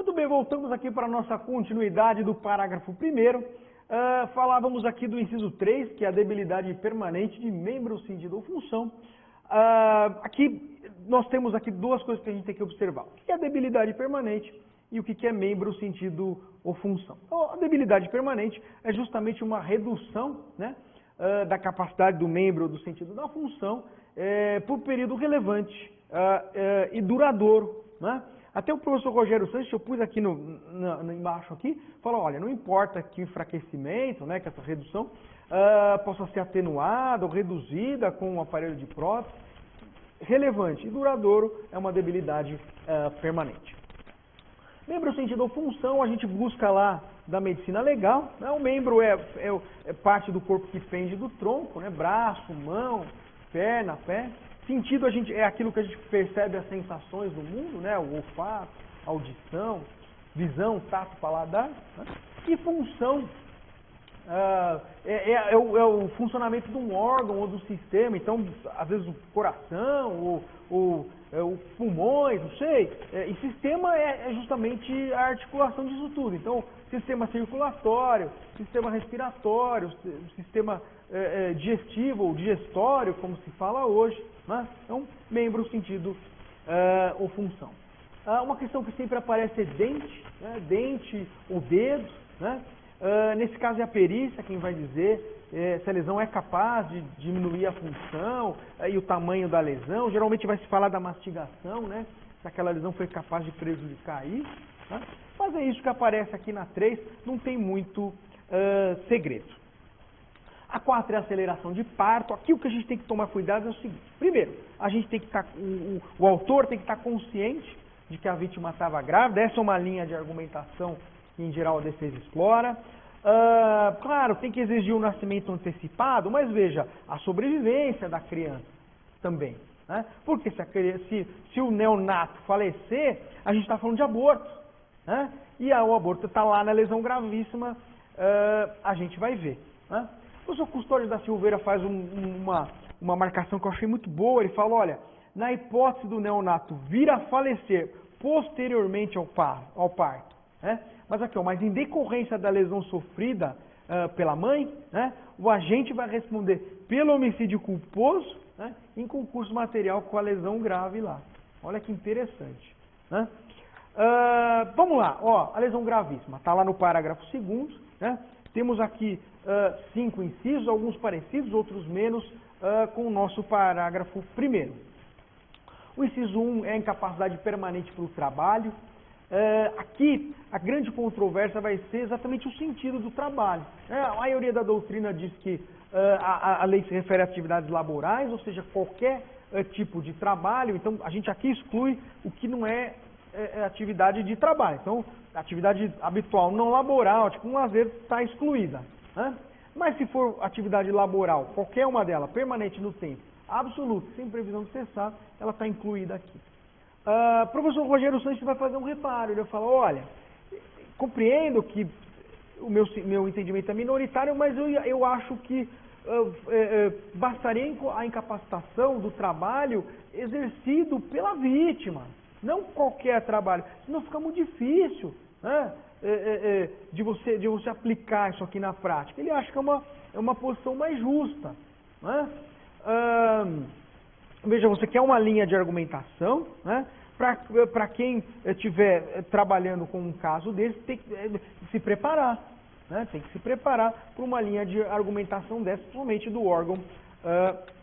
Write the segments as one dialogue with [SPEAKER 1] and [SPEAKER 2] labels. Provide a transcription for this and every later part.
[SPEAKER 1] Muito bem, voltamos aqui para a nossa continuidade do parágrafo 1º. Falávamos aqui do inciso 3, que é a debilidade permanente de membro, sentido ou função. Aqui nós temos aqui duas coisas que a gente tem que observar. O que é a debilidade permanente e o que é membro, sentido ou função. Então, a debilidade permanente é justamente uma redução, né, da capacidade do membro ou do sentido da função por período relevante e duradouro, né? Até o professor Rogério Sanches, eu pus aqui embaixo aqui, falou, olha, não importa que o enfraquecimento, né, que essa redução possa ser atenuada ou reduzida com um aparelho de prótese, relevante e duradouro é uma debilidade permanente. Membro, sentido ou função, a gente busca lá da medicina legal, né? O membro é parte do corpo que pende do tronco, né? Braço, mão, perna, pé. Sentido é aquilo que a gente percebe as sensações do mundo, né? O olfato, audição, visão, tato, paladar. Né? E função é o funcionamento de um órgão ou do sistema. Então, às vezes o coração ou pulmões, não sei. E sistema é justamente a articulação disso tudo. Então, sistema circulatório, sistema respiratório, sistema digestivo ou digestório, como se fala hoje. Né? Então, membro, sentido ou função. Uma questão que sempre aparece é dente, né? Dente ou dedo. Né? Nesse caso é a perícia quem vai dizer se a lesão é capaz de diminuir a função e o tamanho da lesão. Geralmente vai se falar da mastigação, né? Se aquela lesão foi capaz de prejudicar isso. Né? Mas é isso que aparece aqui na 3, não tem muito segredo. A 4 é a aceleração de parto. Aqui o que a gente tem que tomar cuidado é o seguinte. Primeiro, a gente tem que estar, o autor tem que estar consciente de que a vítima estava grávida. Essa é uma linha de argumentação que em geral a defesa explora. Claro, tem que exigir um nascimento antecipado, mas veja, a sobrevivência da criança também. Né? Porque se o neonato falecer, a gente está falando de aborto. Né? E o aborto está lá na lesão gravíssima, a gente vai ver. Né? O professor Custódio da Silveira faz uma marcação que eu achei muito boa. Ele fala, olha, na hipótese do neonato vir a falecer posteriormente ao parto, né? Mas aqui, mas em decorrência da lesão sofrida pela mãe, né, o agente vai responder pelo homicídio culposo, né, em concurso material com a lesão grave lá. Olha que interessante. Né? Vamos lá, ó, a lesão gravíssima, está lá no parágrafo 2º, né? Temos aqui 5 incisos, alguns parecidos, outros menos, com o nosso parágrafo 1º. O inciso 1 é a incapacidade permanente para o trabalho. Aqui, a grande controvérsia vai ser exatamente o sentido do trabalho. A maioria da doutrina diz que a lei se refere a atividades laborais, ou seja, qualquer tipo de trabalho. Então, a gente aqui exclui o que não é atividade de trabalho. Então, a atividade habitual não laboral, tipo um lazer, está excluída. Né? Mas se for atividade laboral, qualquer uma delas, permanente no tempo, absoluto, sem previsão de cessar, ela está incluída aqui. O professor Rogério Sanches vai fazer um reparo. Ele vai falar, olha, compreendo que o meu entendimento é minoritário, mas eu acho que bastaria a incapacitação do trabalho exercido pela vítima, não qualquer trabalho. Senão fica muito difícil, né, de você aplicar isso aqui na prática. Ele acha que é uma posição mais justa. Né? Veja, você quer uma linha de argumentação, né? Para quem estiver trabalhando com um caso desse, tem que se preparar. Né? Tem que se preparar para uma linha de argumentação dessa, principalmente do órgão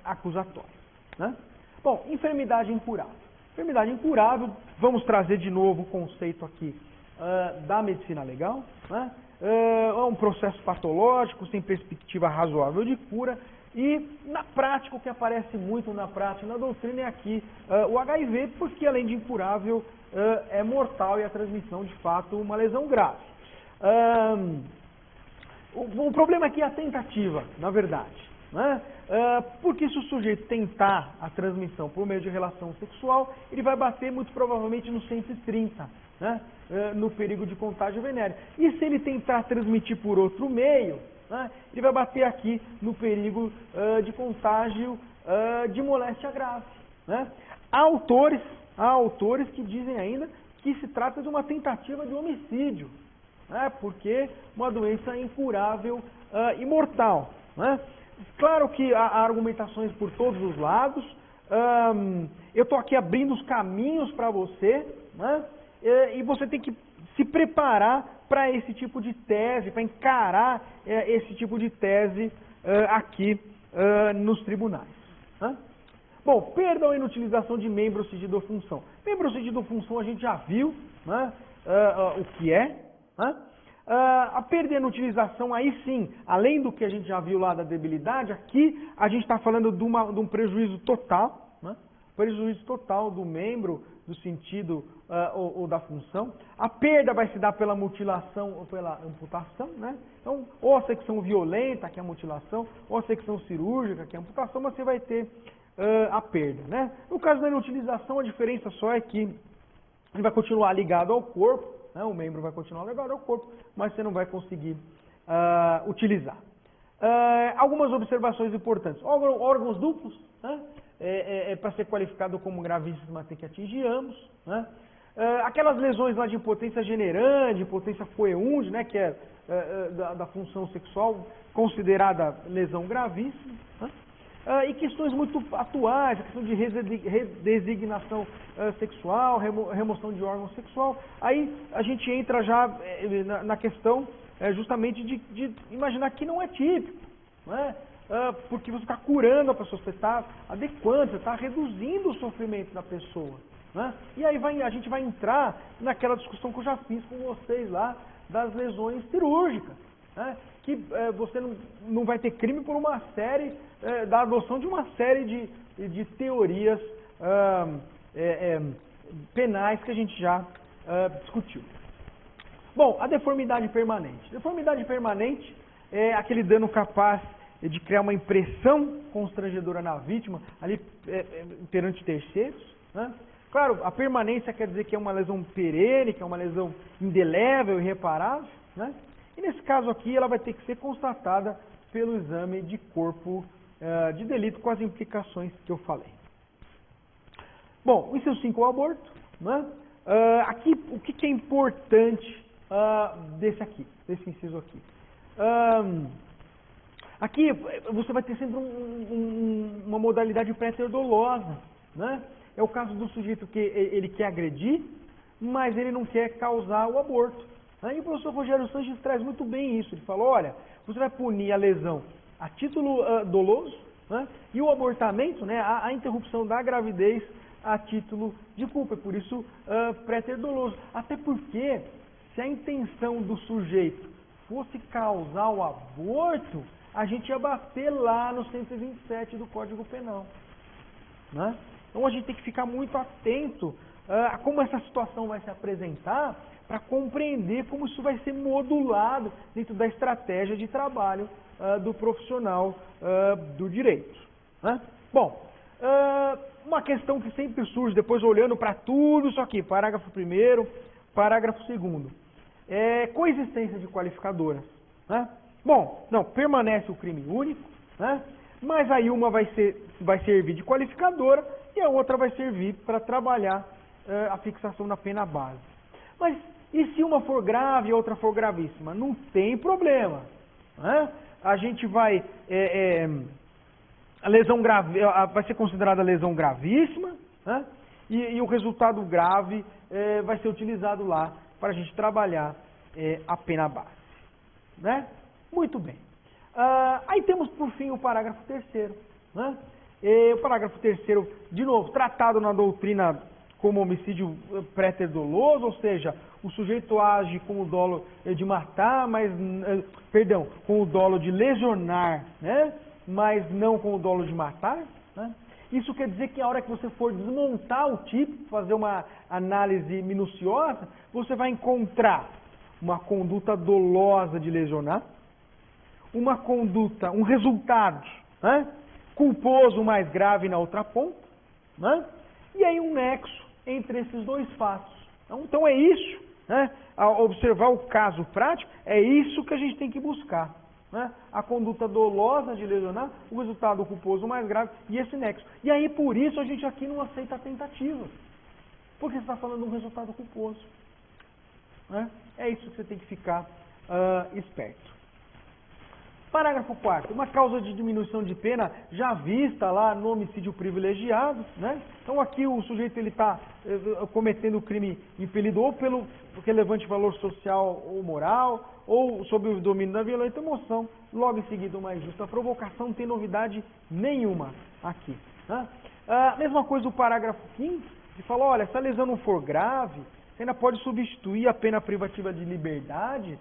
[SPEAKER 1] acusatório. Né? Bom, enfermidade incurável. Enfermidade incurável, vamos trazer de novo o conceito aqui da medicina legal. Né? É um processo patológico, sem perspectiva razoável de cura. E na prática, o que aparece muito na prática, na doutrina, é aqui o HIV, porque além de incurável, é mortal e a transmissão, de fato, uma lesão grave. O problema aqui é a tentativa, na verdade. Né? Porque se o sujeito tentar a transmissão por meio de relação sexual, ele vai bater muito provavelmente no 130, né? No perigo de contágio venérea. E se ele tentar transmitir por outro meio, né, ele vai bater aqui no perigo de contágio de moléstia grave. Né? Há autores que dizem ainda que se trata de uma tentativa de homicídio, né? Porque uma doença incurável e mortal, né? Claro que há argumentações por todos os lados. Eu estou aqui abrindo os caminhos para você, né? E você tem que se preparar para esse tipo de tese, para encarar esse tipo de tese aqui nos tribunais, né? Bom, perda ou inutilização de membro, cedido ou função. Membro, cedido ou função a gente já viu, né? O que é, né? A perda e a inutilização, aí sim, além do que a gente já viu lá da debilidade, aqui a gente está falando de um prejuízo total, né? Prejuízo total do membro, do sentido ou da função. A perda vai se dar pela mutilação ou pela amputação, né? Então, ou a secção violenta, que é a mutilação, ou a secção cirúrgica, que é a amputação, mas você vai ter a perda, né? No caso da inutilização, a diferença só é que ele vai continuar ligado ao corpo, né? O membro vai continuar ligado ao corpo, mas você não vai conseguir utilizar. Algumas observações importantes. Órgãos duplos, né? Para ser qualificado como gravíssima tem que atingir ambos, né? Aquelas lesões lá de impotência generande, impotência foeunde, né? Que é da função sexual, considerada lesão gravíssima, né? E questões muito atuais, a questão de redesignação sexual, remoção de órgão sexual. Aí a gente entra já na questão justamente de imaginar que não é típico, né? Porque você está curando a pessoa, você está adequando, você está reduzindo o sofrimento da pessoa, né? E aí a gente vai entrar naquela discussão que eu já fiz com vocês lá, das lesões cirúrgicas, né? Que você não vai ter crime por uma série, da adoção de uma série de teorias penais que a gente já discutiu. Bom, a deformidade permanente. Deformidade permanente é aquele dano capaz de criar uma impressão constrangedora na vítima, ali perante terceiros, né? Claro, a permanência quer dizer que é uma lesão perene, que é uma lesão indelével, irreparável, né? E nesse caso aqui ela vai ter que ser constatada pelo exame de corpo de delito com as implicações que eu falei. Bom, o inciso 5 é o aborto, né? Aqui, o que é importante desse inciso aqui? Aqui você vai ter sempre uma modalidade pré-dolosa, né? É o caso do sujeito que ele quer agredir, mas ele não quer causar o aborto. E o professor Rogério Sanches traz muito bem isso. Ele falou, olha, você vai punir a lesão a título doloso, né? E o abortamento, né, a interrupção da gravidez a título de culpa. Por isso, pré-ter doloso. Até porque, se a intenção do sujeito fosse causar o aborto, a gente ia bater lá no 127 do Código Penal, né? Então a gente tem que ficar muito atento a como essa situação vai se apresentar, para compreender como isso vai ser modulado dentro da estratégia de trabalho do profissional do direito, né? Bom, uma questão que sempre surge, depois olhando para tudo isso aqui, parágrafo 1º, parágrafo 2º, coexistência de qualificadoras, né? Bom, não, permanece o crime único, né? Mas aí uma vai servir de qualificadora e a outra vai servir para trabalhar a fixação da pena base. Mas e se uma for grave e a outra for gravíssima? Não tem problema, né? A gente vai... a lesão grave vai ser considerada lesão gravíssima, né? E o resultado grave vai ser utilizado lá para a gente trabalhar a pena base, né? Muito bem. Aí temos, por fim, o parágrafo 3º, né? O parágrafo 3º, de novo, tratado na doutrina como homicídio pré-ter doloso, ou seja, o sujeito age com o dolo de matar, com o dolo de lesionar, né? Mas não com o dolo de matar, né? Isso quer dizer que a hora que você for desmontar o tipo, fazer uma análise minuciosa, você vai encontrar uma conduta dolosa de lesionar, um resultado, né, culposo mais grave na outra ponta, né, e aí um nexo entre esses dois fatos. Então é isso, né, ao observar o caso prático, é isso que a gente tem que buscar, né, a conduta dolosa de lesionar, o resultado culposo mais grave e esse nexo. E aí por isso a gente aqui não aceita a tentativa. porque você está falando de um resultado culposo. Né? É isso que você tem que ficar esperto. Parágrafo 4º, uma causa de diminuição de pena já vista lá no homicídio privilegiado, né? Então aqui o sujeito está cometendo o crime impelido ou pelo relevante valor social ou moral, ou sob o domínio da violenta emoção, logo em seguida uma injusta provocação, não tem novidade nenhuma aqui. Né? Mesma coisa do parágrafo 5º, que fala, olha, se a lesão não for grave, você ainda pode substituir a pena privativa de liberdade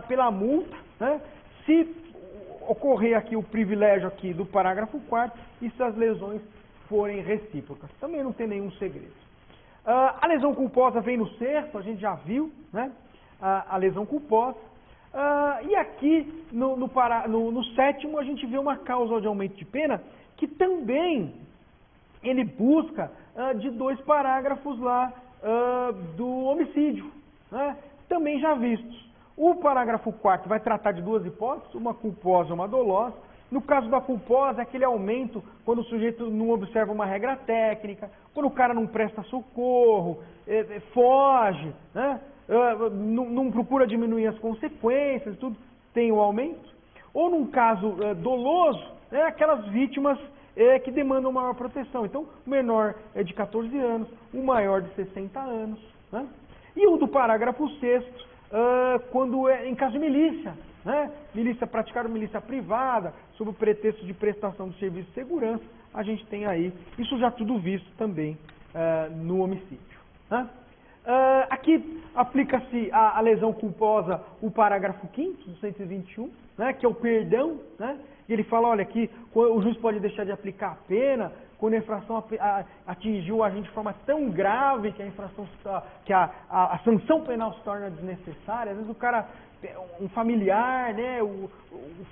[SPEAKER 1] pela multa, né? Se ocorrer aqui o privilégio aqui do parágrafo 4º e se as lesões forem recíprocas. Também não tem nenhum segredo. A lesão culposa vem no 6º, a gente já viu, né? A lesão culposa. E aqui no 7º a gente vê uma causa de aumento de pena que também ele busca de 2 parágrafos lá do homicídio, né? Também já vistos. O parágrafo 4º vai tratar de 2 hipóteses, uma culposa e uma dolosa. No caso da culposa, é aquele aumento quando o sujeito não observa uma regra técnica, quando o cara não presta socorro, foge, né? Não procura diminuir as consequências, tudo, tem o aumento. Ou num caso doloso, aquelas vítimas que demandam maior proteção. Então, o menor é de 14 anos, o maior de 60 anos. Né? E o do parágrafo 6º, quando é em caso de milícia, né? Praticar milícia privada, sob o pretexto de prestação de serviço de segurança, a gente tem aí, isso já tudo visto também no homicídio. Né? Aqui aplica-se a lesão culposa, o parágrafo 5º do 121, né? Que é o perdão, né? E ele fala, olha, que o juiz pode deixar de aplicar a pena quando a infração atingiu o agente de forma tão grave que a sanção penal se torna desnecessária. Às vezes o cara, um familiar, né, o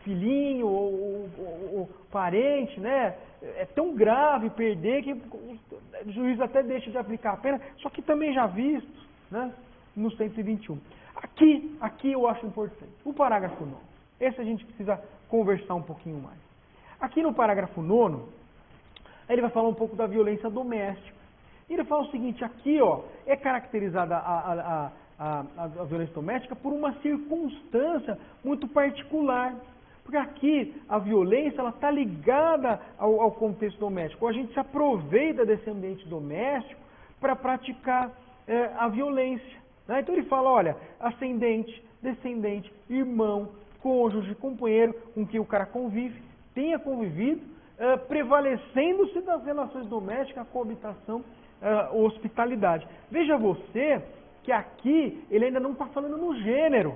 [SPEAKER 1] filhinho, o parente, né, é tão grave perder que o juiz até deixa de aplicar a pena, só que também já visto, né, no 121. Aqui eu acho importante, o parágrafo 9. Esse a gente precisa conversar um pouquinho mais. Aqui no parágrafo 9, ele vai falar um pouco da violência doméstica. Ele fala o seguinte, aqui ó, é caracterizada a violência doméstica por uma circunstância muito particular. Porque aqui a violência está ligada ao contexto doméstico. A gente se aproveita desse ambiente doméstico para praticar a violência. Né? Então ele fala, olha, ascendente, descendente, irmão, cônjuge, companheiro com quem o cara convive, tenha convivido, prevalecendo-se das relações domésticas, a coabitação, hospitalidade. Veja você que aqui ele ainda não está falando no gênero.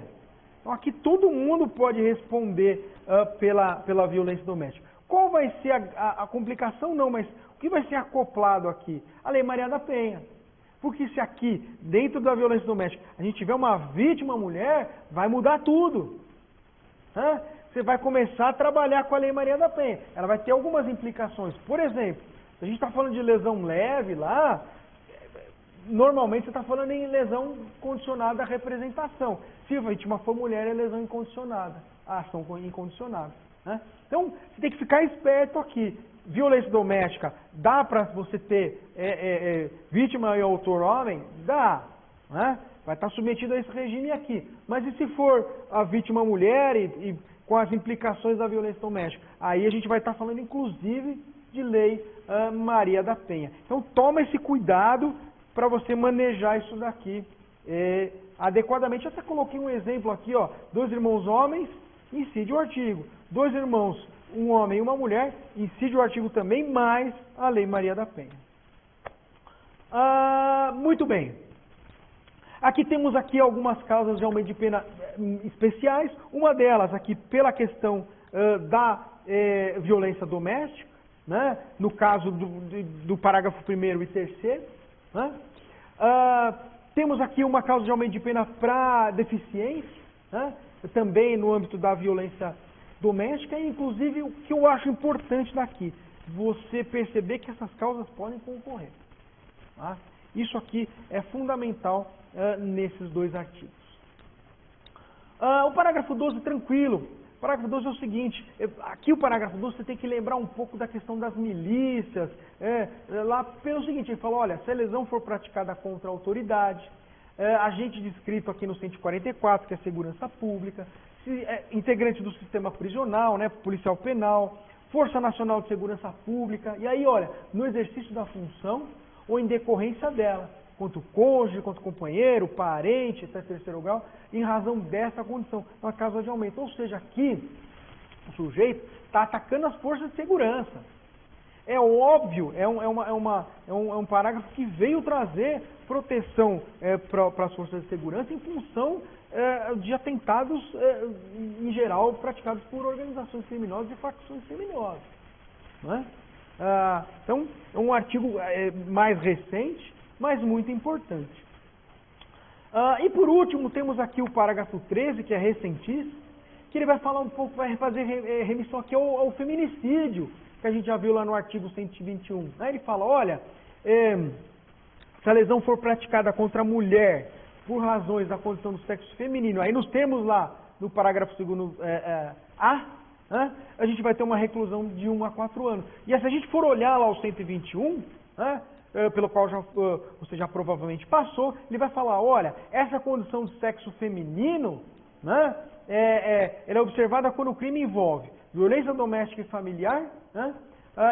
[SPEAKER 1] Então aqui todo mundo pode responder pela violência doméstica. Qual vai ser a complicação? Não, mas o que vai ser acoplado aqui? A Lei Maria da Penha. Porque se aqui, dentro da violência doméstica, a gente tiver uma vítima mulher, vai mudar tudo. Você vai começar a trabalhar com a Lei Maria da Penha. Ela vai ter algumas implicações. Por exemplo, se a gente está falando de lesão leve lá, normalmente você está falando em lesão condicionada à representação. Se a vítima for mulher, é lesão incondicionada, a ação incondicionada. Né? Então, você tem que ficar esperto aqui. Violência doméstica, dá para você ter vítima e autor homem? Dá. Né? Vai estar submetido a esse regime aqui. Mas e se for a vítima mulher e com as implicações da violência doméstica? Aí a gente vai estar falando, inclusive, de Lei Maria da Penha. Então, toma esse cuidado para você manejar isso daqui adequadamente. Eu até coloquei um exemplo aqui, ó, 2 irmãos homens, incide o artigo. 2 irmãos, um homem e uma mulher, incide o artigo também, mais a Lei Maria da Penha. Muito bem. Aqui temos aqui algumas causas de aumento de pena especiais. Uma delas aqui pela questão da violência doméstica, né? No caso do parágrafo 1º e 3º. Né? Temos aqui uma causa de aumento de pena para deficiência, né? Também no âmbito da violência doméstica, e inclusive o que eu acho importante daqui, você perceber que essas causas podem concorrer. Tá? Isso aqui é fundamental nesses 2 artigos. O parágrafo 12, tranquilo, Parágrafo 12 é o seguinte, aqui o parágrafo 12 você tem que lembrar um pouco da questão das milícias, lá pelo seguinte, ele fala, olha, se a lesão for praticada contra a autoridade, agente descrito aqui no 144, que é segurança pública, integrante do sistema prisional, né, policial penal, Força Nacional de Segurança Pública, e aí, olha, no exercício da função ou em decorrência dela, contra o cônjuge, contra o companheiro, parente, até terceiro grau, em razão dessa condição, uma causa de aumento. Ou seja, aqui o sujeito está atacando as forças de segurança. É óbvio, é um parágrafo que veio trazer proteção para as forças de segurança em função de atentados, em geral, praticados por organizações criminosas e facções criminosas. Não é? Então, é um artigo mais recente, mas muito importante. E por último, temos aqui o parágrafo 13, que é recentíssimo, que ele vai falar um pouco, vai fazer remissão aqui ao feminicídio, que a gente já viu lá no artigo 121. Aí ele fala, olha, se a lesão for praticada contra a mulher por razões da condição do sexo feminino, aí nos termos lá no parágrafo 2º A, a gente vai ter uma reclusão de 1 a 4 anos. E se a gente for olhar lá o 121, pelo qual você já provavelmente passou, ele vai falar, olha, essa condição de sexo feminino, ela é observada quando o crime envolve violência doméstica e familiar,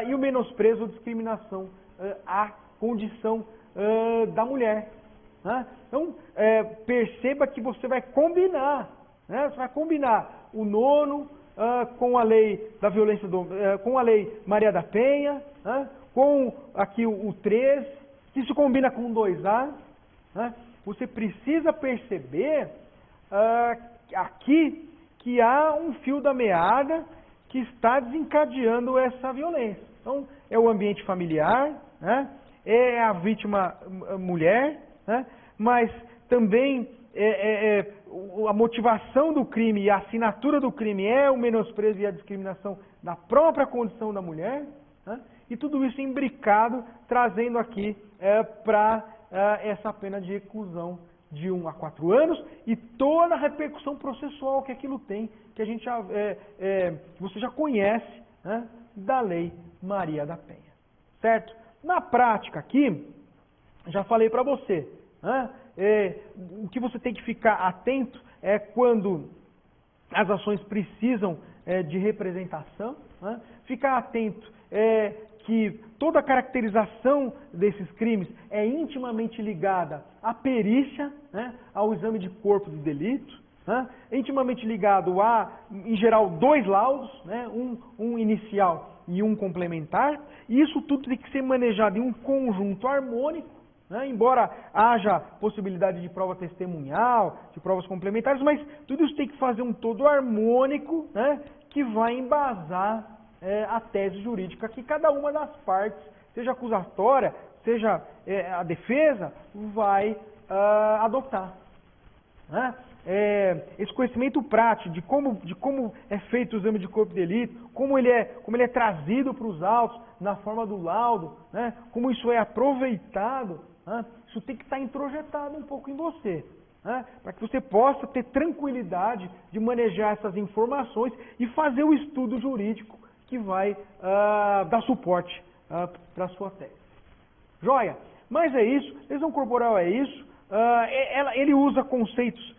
[SPEAKER 1] e o menosprezo ou discriminação à condição da mulher. Então, perceba que você vai combinar, você vai combinar o 9º com a lei da violência, com a lei Maria da Penha, com aqui o 3, que se combina com o 2A, você precisa perceber aqui que há um fio da meada que está desencadeando essa violência. Então, é o ambiente familiar, é a vítima mulher, mas também a motivação do crime e a assinatura do crime é o menosprezo e a discriminação da própria condição da mulher, e tudo isso imbricado, trazendo aqui para essa pena de reclusão de 1 a 4 anos e toda a repercussão processual que aquilo tem, que a gente você já conhece, da Lei Maria da Penha. Certo? Na prática aqui, já falei para você, o que você tem que ficar atento é quando as ações precisam de representação, ficar atento que toda a caracterização desses crimes é intimamente ligada à perícia, ao exame de corpo de delito, é intimamente ligado a, em geral, 2 laudos, um inicial e um complementar, e isso tudo tem que ser manejado em um conjunto harmônico, embora haja possibilidade de prova testemunhal, de provas complementares, mas tudo isso tem que fazer um todo harmônico, que vai embasar a tese jurídica que cada uma das partes, seja acusatória, seja a defesa, vai adotar. Esse conhecimento prático de como é feito o exame de corpo de delito, como ele é trazido para os autos na forma do laudo, como isso é aproveitado, isso tem que estar introjetado um pouco em você, para que você possa ter tranquilidade de manejar essas informações e fazer o estudo jurídico que vai dar suporte para a sua tese. Joia? Mas é isso, lesão corporal é isso, ele usa conceitos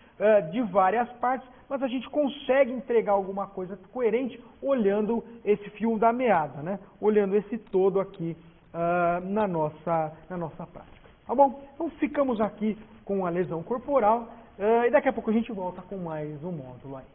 [SPEAKER 1] de várias partes, mas a gente consegue entregar alguma coisa coerente olhando esse fio da meada, olhando esse todo aqui na nossa prática. Tá bom? Então ficamos aqui com a lesão corporal e daqui a pouco a gente volta com mais um módulo aí.